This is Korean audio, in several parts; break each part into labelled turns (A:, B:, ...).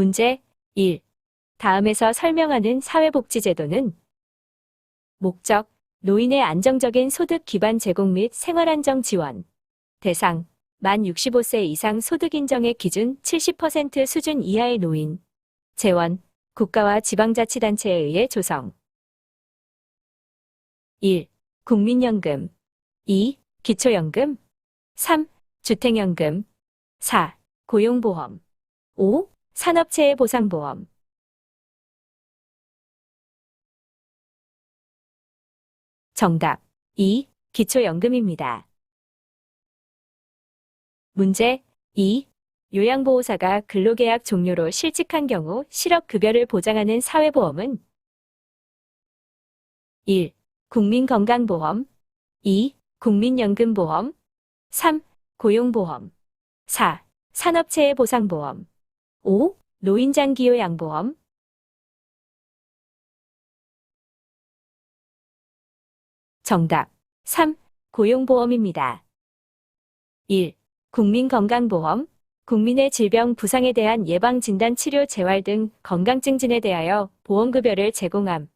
A: 문제 1. 다음에서 설명하는 사회복지제도는 목적, 노인의 안정적인 소득 기반 제공 및 생활안정 지원. 대상, 만 65세 이상 소득 인정의 기준 70% 수준 이하의 노인. 재원, 국가와 지방자치단체에 의해 조성. 1. 국민연금 2. 기초연금 3. 주택연금 4. 고용보험 5. 산업체의 보상보험. 정답 2. 기초연금입니다. 문제 2. 요양보호사가 근로계약 종료로 실직한 경우 실업급여를 보장하는 사회보험은 1. 국민건강보험 2. 국민연금보험 3. 고용보험 4. 산업체의 보상보험 5. 노인장기요양보험. 정답 3. 고용보험입니다. 1. 국민건강보험. 국민의 질병 부상에 대한 예방 진단 치료 재활 등 건강증진에 대하여 보험급여를 제공함.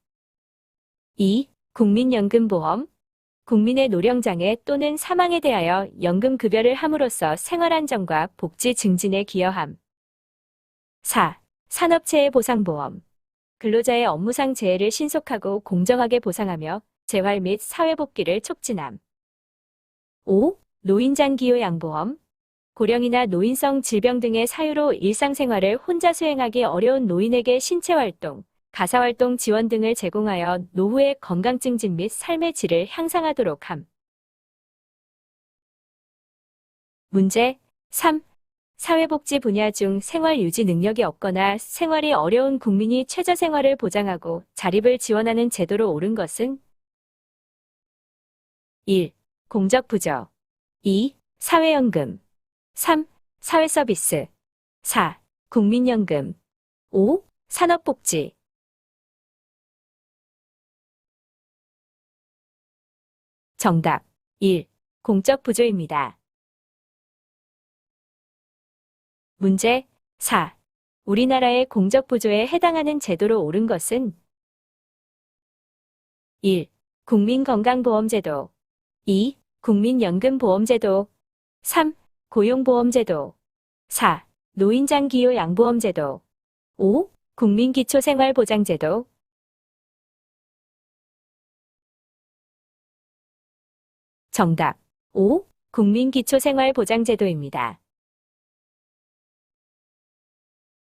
A: 2. 국민연금보험. 국민의 노령장애 또는 사망에 대하여 연금급여를 함으로써 생활안정과 복지 증진에 기여함. 4. 산업체의 보상보험. 근로자의 업무상 재해를 신속하고 공정하게 보상하며 재활 및 사회복귀를 촉진함. 5. 노인장기요양보험. 고령이나 노인성 질병 등의 사유로 일상생활을 혼자 수행하기 어려운 노인에게 신체활동, 가사활동 지원 등을 제공하여 노후의 건강증진 및 삶의 질을 향상하도록 함. 문제 3. 사회복지 분야 중 생활 유지 능력이 없거나 생활이 어려운 국민이 최저생활을 보장하고 자립을 지원하는 제도로 옳은 것은 1. 공적부조 2. 사회연금 3. 사회서비스 4. 국민연금 5. 산업복지. 정답 1. 공적부조입니다. 문제 4. 우리나라의 공적부조에 해당하는 제도로 옳은 것은 1. 국민건강보험제도 2. 국민연금보험제도 3. 고용보험제도 4. 노인장기요양보험제도 5. 국민기초생활보장제도. 정답 5. 국민기초생활보장제도입니다.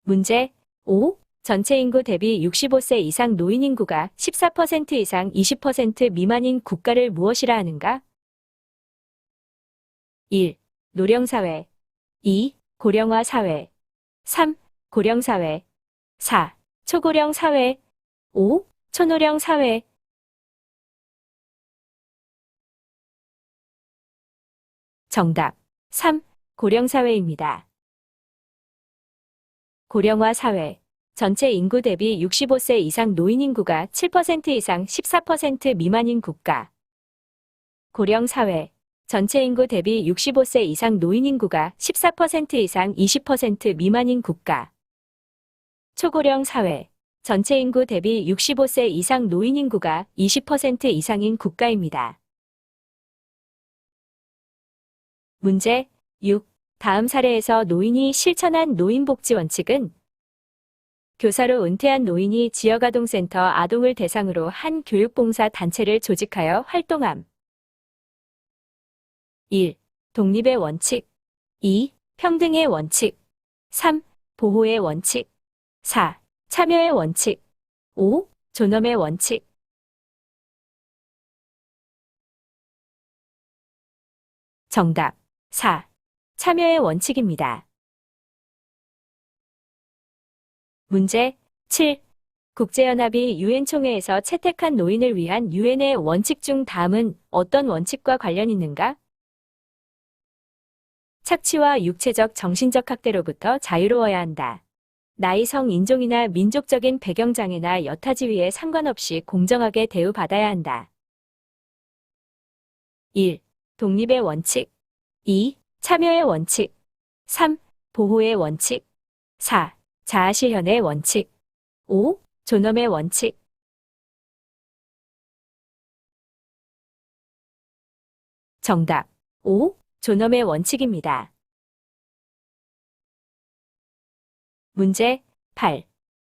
A: 문제 5. 전체 인구 대비 65세 이상 노인 인구가 14% 이상 20% 미만인 국가를 무엇이라 하는가? 1. 노령사회 2. 고령화사회 3. 고령사회 4. 초고령사회 5. 초노령사회. 정답 3. 고령사회입니다. 고령화사회. 전체 인구 대비 65세 이상 노인 인구가 7% 이상 14% 미만인 국가. 고령사회. 전체 인구 대비 65세 이상 노인 인구가 14% 이상 20% 미만인 국가. 초고령 사회. 전체 인구 대비 65세 이상 노인 인구가 20% 이상인 국가입니다. 문제 6. 다음 사례에서 노인이 실천한 노인복지 원칙은 교사로 은퇴한 노인이 지역아동센터 아동을 대상으로 한 교육봉사 단체를 조직하여 활동함. 1. 독립의 원칙 2. 평등의 원칙 3. 보호의 원칙 4. 참여의 원칙 5. 존엄의 원칙. 정답 4. 참여의 원칙입니다. 문제 7. 국제연합이 유엔 총회에서 채택한 노인을 위한 유엔의 원칙 중 다음은 어떤 원칙과 관련 있는가? 착취와 육체적, 정신적 학대로부터 자유로워야 한다. 나이, 성, 인종이나 민족적인 배경장애나 여타 지위에 상관없이 공정하게 대우받아야 한다. 1. 독립의 원칙 2. 참여의 원칙 3. 보호의 원칙 4. 자아실현의 원칙. 5. 존엄의 원칙. 정답. 5. 존엄의 원칙입니다. 문제 8.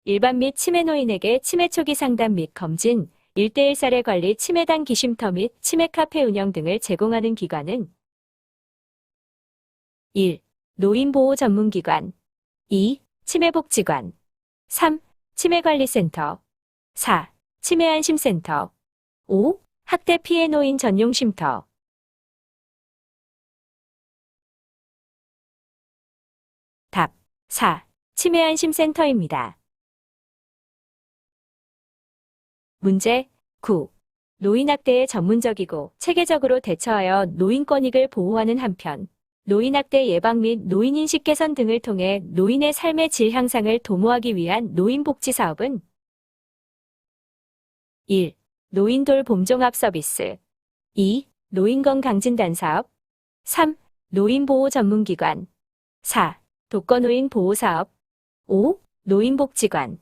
A: 일반 및 치매 노인에게 치매 초기 상담 및 검진, 1대1 사례 관리 치매단 기쉼터 및 치매 카페 운영 등을 제공하는 기관은 1. 노인보호 전문기관 2. 치매복지관 3. 치매관리센터 4. 치매안심센터 5. 학대 피해 노인 전용 쉼터. 답. 4. 치매안심센터입니다. 문제 9. 노인학대에 전문적이고 체계적으로 대처하여 노인권익을 보호하는 한편 노인학대 예방 및 노인인식 개선 등을 통해 노인의 삶의 질 향상을 도모하기 위한 노인복지 사업은 1. 노인돌 봄종합 서비스 2. 노인건강진단 사업 3. 노인보호 전문기관 4. 독거노인 보호사업 5. 노인복지관.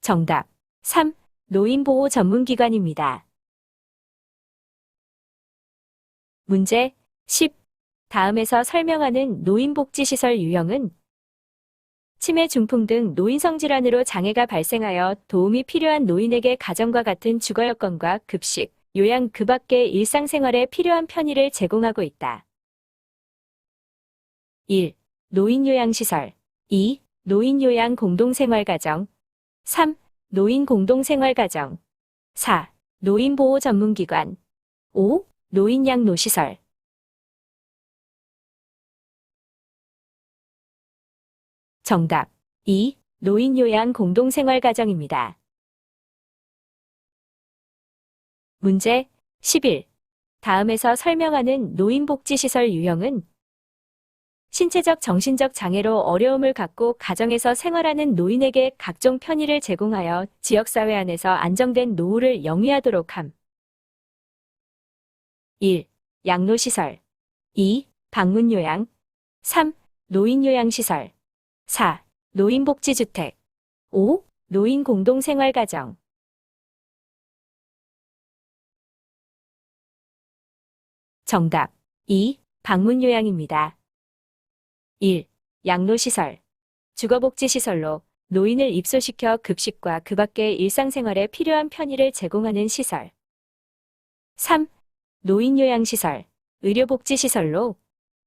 A: 정답. 3. 노인보호 전문기관입니다. 문제 10. 다음에서 설명하는 노인복지시설 유형은 치매, 중풍 등 노인성 질환으로 장애가 발생하여 도움이 필요한 노인에게 가정과 같은 주거 여건과 급식, 요양 그 밖의 일상생활에 필요한 편의를 제공하고 있다. 1. 노인요양시설 2. 노인요양 공동생활가정 3. 노인 공동생활가정 4. 노인보호 전문기관 5. 노인양로시설. 정답. 2. 노인요양 공동생활가정입니다. 문제 11. 다음에서 설명하는 노인복지시설 유형은 신체적 정신적 장애로 어려움을 갖고 가정에서 생활하는 노인에게 각종 편의를 제공하여 지역사회 안에서 안정된 노후를 영위하도록 함. 1. 양로시설 2. 방문요양 3. 노인요양시설 4. 노인복지주택 5. 노인공동생활가정. 정답. 2. 방문요양입니다. 1. 양로시설. 주거복지시설로 노인을 입소시켜 급식과 그 밖의 일상생활에 필요한 편의를 제공하는 시설. 3. 노인요양시설. 의료복지시설로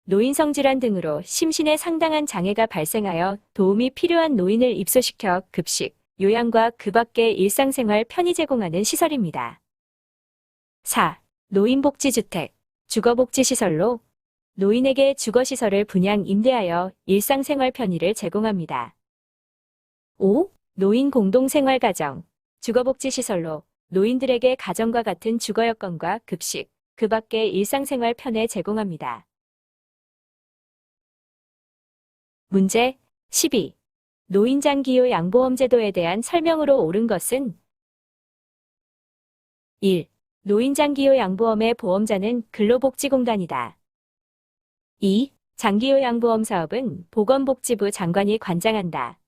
A: 노인성질환 등으로 심신에 상당한 장애가 발생하여 도움이 필요한 노인을 입소시켜 급식, 요양과 그 밖의 일상생활 편의 제공하는 시설입니다. 4. 노인복지주택. 주거복지시설로 노인에게 주거시설을 분양 임대하여 일상생활 편의를 제공합니다. 5. 노인공동생활가정. 주거복지시설로 노인들에게 가정과 같은 주거여건과 급식, 그 밖의 일상생활 편의 제공합니다. 문제 12. 노인장기요 양보험 제도에 대한 설명으로 옳은 것은 1. 노인장기요 양보험의 보험자는 근로복지공단이다. 2. 장기요 양보험 사업은 보건복지부 장관이 관장한다.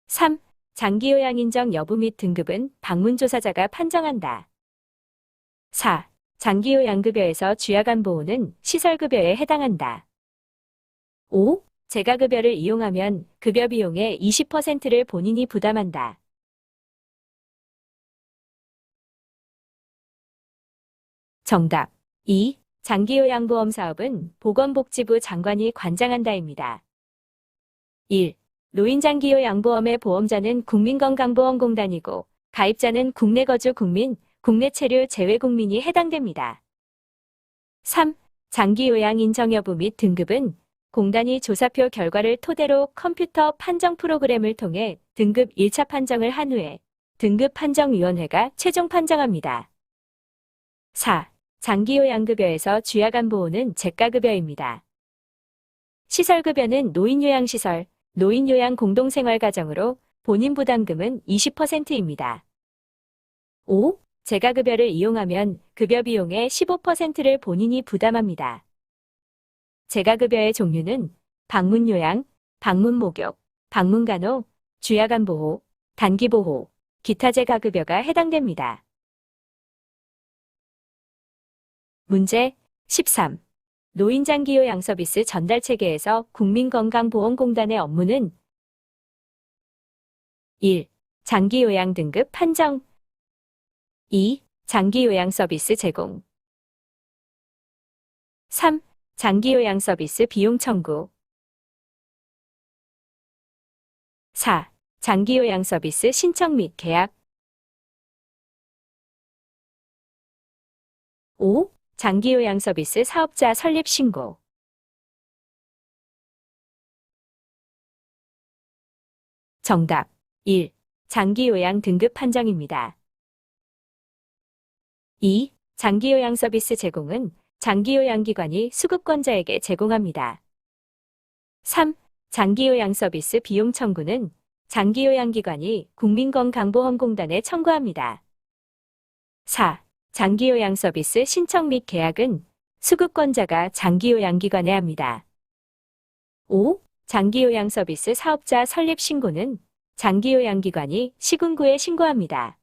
A: 3. 장기요양 인정 여부 및 등급은 방문조사자가 판정한다. 4. 장기요양급여에서 주야간 보호는 시설급여에 해당한다. 5. 재가급여를 이용하면 급여 비용의 20%를 본인이 부담한다. 정답. 2. 장기요양보험 사업은 보건복지부 장관이 관장한다입니다. 1. 노인장기요양보험의 보험자는 국민건강보험공단이고 가입자는 국내 거주 국민, 국내 체류 제외 국민이 해당됩니다. 3. 장기요양 인정 여부 및 등급은 공단이 조사표 결과를 토대로 컴퓨터 판정 프로그램을 통해 등급 1차 판정을 한 후에 등급판정위원회가 최종 판정합니다. 4. 장기요양급여에서 주야간 보호는 재가급여입니다. 시설급여는 노인요양시설, 노인요양 공동생활가정으로 본인 부담금은 20%입니다. 5. 재가급여를 이용하면 급여 비용의 15%를 본인이 부담합니다. 재가급여의 종류는 방문요양, 방문목욕, 방문간호, 주야간보호, 단기보호, 기타 재가급여가 해당됩니다. 문제 13. 노인장기요양 서비스 전달체계에서 국민건강보험공단의 업무는 1. 장기요양 등급 판정 2. 장기요양 서비스 제공 3. 장기요양 서비스 비용 청구 4. 장기요양 서비스 신청 및 계약 5. 장기요양 서비스 사업자 설립 신고 정답 1. 장기요양 등급 판정입니다. 2. 장기요양 서비스 제공은 장기요양기관이 수급권자에게 제공합니다. 3. 장기요양 서비스 비용 청구는 장기요양기관이 국민건강보험공단에 청구합니다. 4. 장기요양 서비스 신청 및 계약은 수급권자가 장기요양기관에 합니다. 5. 장기요양 서비스 사업자 설립 신고는 장기요양기관이 시군구에 신고합니다.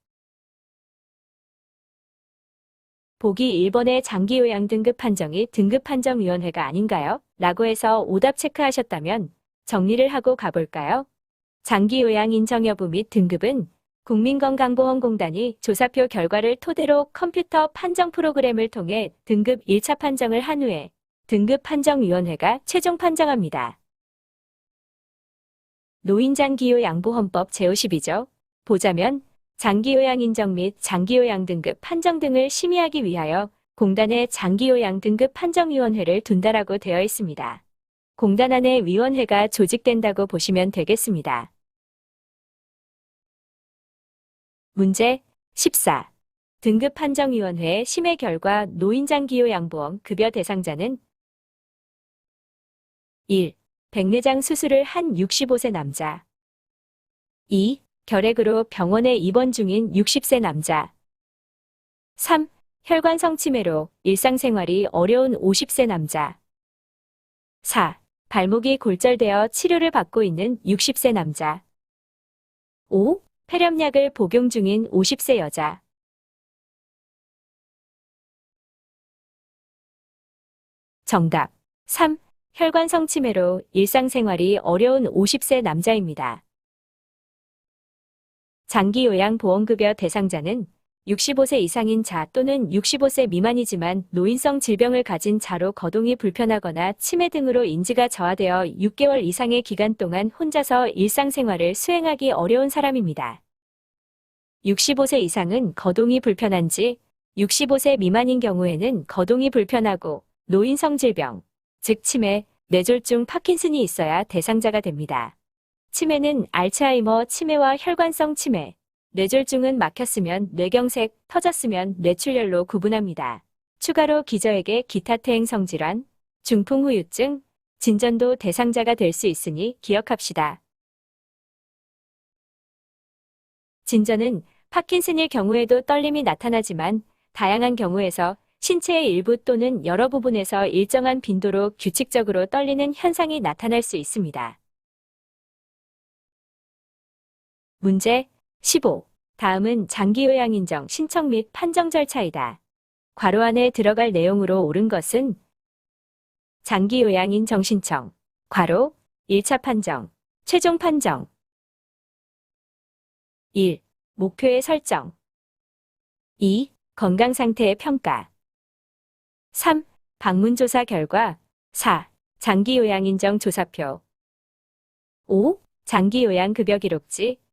A: 보기 1번의 장기요양 등급 판정이 등급판정위원회가 아닌가요? 라고 해서 오답 체크하셨다면 정리를 하고 가볼까요? 장기요양 인정 여부 및 등급은 국민건강보험공단이 조사표 결과를 토대로 컴퓨터 판정 프로그램을 통해 등급 1차 판정을 한 후에 등급판정위원회가 최종 판정합니다. 노인장기요양보험법 제52조 보자면 장기요양 인정 및 장기요양 등급 판정 등을 심의하기 위하여 공단에 장기요양 등급 판정위원회를 둔다라고 되어 있습니다. 공단 안에 위원회가 조직된다고 보시면 되겠습니다. 문제 14. 등급판정위원회의 심의 결과 노인장기요양보험 급여 대상자는 1. 백내장 수술을 한 65세 남자 2. 결핵으로 병원에 입원 중인 60세 남자 3. 혈관성 치매로 일상생활이 어려운 50세 남자 4. 발목이 골절되어 치료를 받고 있는 60세 남자 5. 폐렴약을 복용 중인 50세 여자 정답 3. 혈관성 치매로 일상생활이 어려운 50세 남자입니다. 장기요양보험급여 대상자는 65세 이상인 자 또는 65세 미만이지만 노인성 질병을 가진 자로 거동이 불편하거나 치매 등으로 인지가 저하되어 6개월 이상의 기간 동안 혼자서 일상생활을 수행하기 어려운 사람입니다. 65세 이상은 거동이 불편한지 65세 미만인 경우에는 거동이 불편하고 노인성 질병, 즉 치매, 뇌졸중, 파킨슨이 있어야 대상자가 됩니다. 치매는 알츠하이머 치매와 혈관성 치매, 뇌졸중은 막혔으면 뇌경색, 터졌으면 뇌출혈로 구분합니다. 추가로 기저에게 기타 퇴행성 질환, 중풍후유증, 진전도 대상자가 될 수 있으니 기억합시다. 진전은 파킨슨일 경우에도 떨림이 나타나지만 다양한 경우에서 신체의 일부 또는 여러 부분에서 일정한 빈도로 규칙적으로 떨리는 현상이 나타날 수 있습니다. 문제 15. 다음은 장기요양 인정 신청 및 판정 절차이다. 괄호 안에 들어갈 내용으로 옳은 것은 장기요양 인정 신청, 괄호, 1차 판정, 최종 판정 1. 목표의 설정 2. 건강상태의 평가 3. 방문조사 결과 4. 장기요양 인정 조사표 5. 장기요양 급여 기록지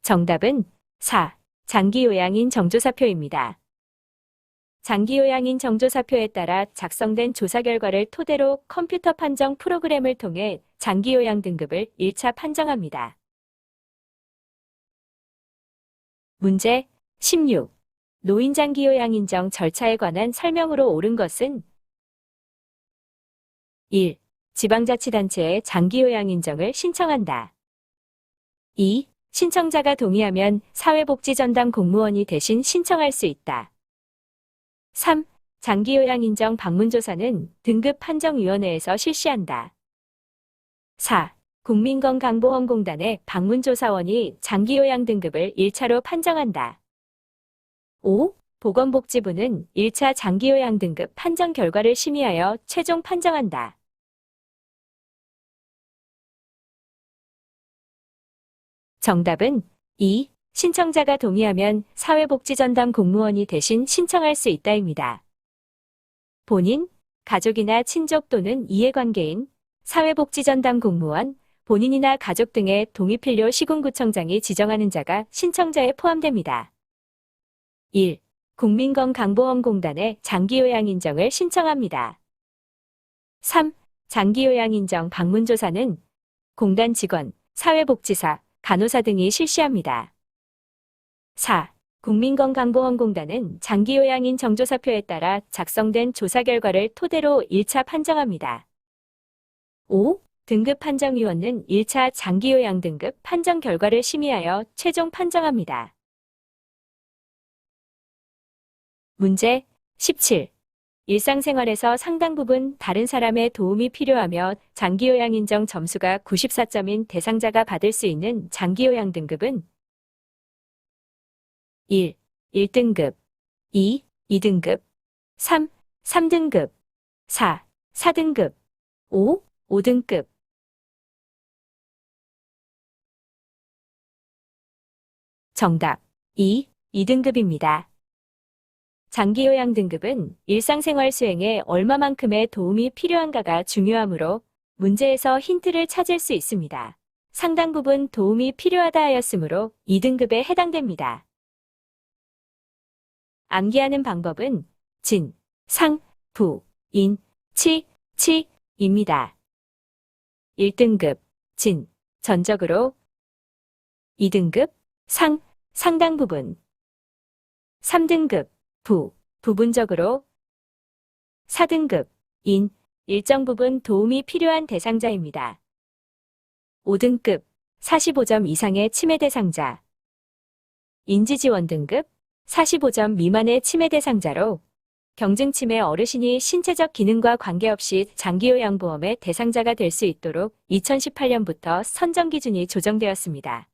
A: 정답은 4. 장기요양인 정조사표입니다. 장기요양인 정조사표에 따라 작성된 조사 결과를 토대로 컴퓨터 판정 프로그램을 통해 장기요양 등급을 1차 판정합니다. 문제 16. 노인장기요양 인정 절차에 관한 설명으로 옳은 것은 1. 지방자치단체에 장기요양 인정을 신청한다. 2. 신청자가 동의하면 사회복지전담 공무원이 대신 신청할 수 있다. 3. 장기요양 인정 방문조사는 등급판정위원회에서 실시한다. 4. 국민건강보험공단의 방문조사원이 장기요양 등급을 1차로 판정한다. 5. 보건복지부는 1차 장기요양 등급 판정 결과를 심의하여 최종 판정한다. 정답은 2. 신청자가 동의하면 사회복지전담 공무원이 대신 신청할 수 있다입니다. 본인, 가족이나 친족 또는 이해관계인, 사회복지전담 공무원, 본인이나 가족 등의 동의 필요 시군구청장이 지정하는 자가 신청자에 포함됩니다. 1. 국민건강보험공단에 장기요양 인정을 신청합니다. 3. 장기요양 인정 방문조사는 공단 직원, 사회복지사, 간호사 등이 실시합니다. 4. 국민건강보험공단은 장기요양인 정조사표에 따라 작성된 조사 결과를 토대로 1차 판정합니다. 5. 등급판정위원은 1차 장기요양 등급 판정 결과를 심의하여 최종 판정합니다. 문제 17. 일상생활에서 상당 부분 다른 사람의 도움이 필요하며 장기요양 인정 점수가 94점인 대상자가 받을 수 있는 장기요양 등급은 1. 1등급 2. 2등급 3. 3등급 4. 4등급 5. 5등급 정답 2. 2등급입니다. 장기요양 등급은 일상생활 수행에 얼마만큼의 도움이 필요한가가 중요하므로 문제에서 힌트를 찾을 수 있습니다. 상당 부분 도움이 필요하다 하였으므로 2등급에 해당됩니다. 암기하는 방법은 진, 상, 부, 인, 치, 치입니다. 1등급, 진, 전적으로 2등급, 상, 상당 부분 3등급, 부, 부분적으로 4등급, 인, 일정 부분 도움이 필요한 대상자입니다. 5등급, 45점 이상의 치매 대상자 인지지원 등급, 45점 미만의 치매 대상자로 경증치매 어르신이 신체적 기능과 관계없이 장기요양보험의 대상자가 될 수 있도록 2018년부터 선정 기준이 조정되었습니다.